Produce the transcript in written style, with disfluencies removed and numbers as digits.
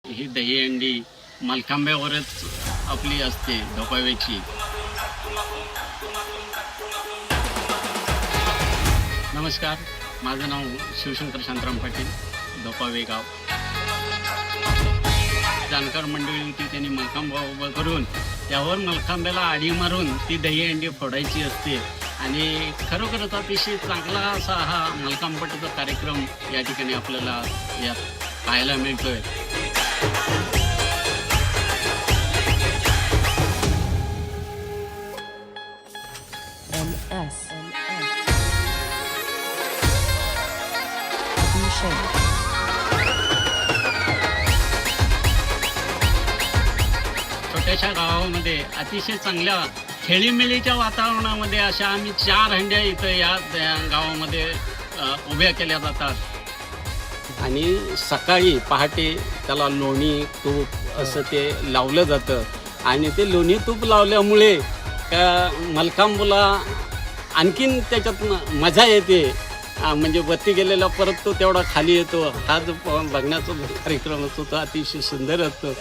ही दहीहंडी मलखांब्यावरच आपली असते धोपाव्याची. नमस्कार, माझं नाव शिवशंकर शांताराम पाटील, धोपावे गाव. जाणकार मंडळी होती, त्यांनी मलखांबा उभा करून त्यावर मलखांब्याला आडी मारून ती दहीहंडी फोडायची असते. आणि खरोखरच अतिशय चांगला असा हा मलखांबपटाचा कार्यक्रम या ठिकाणी आपल्याला यात पाहायला मिळतोय. छोट्याशा गावामध्ये अतिशय चांगल्या खेळीमेळीच्या वातावरणामध्ये अशा आम्ही 4 हंड्या इथं या गावामध्ये उभ्या केल्या जातात. आणि सकाळी पहाटे त्याला लोणी तूप असं ते लावलं जातं. आणि ते लोणी तूप लावल्यामुळे मलखांबला आणखीन त्याच्यात मजा येते. म्हणजे बत्ती गेलेला परत तो तेवढा खाली येतो. हा जो बघण्याचा कार्यक्रम असतो तो अतिशय सुंदर असतो.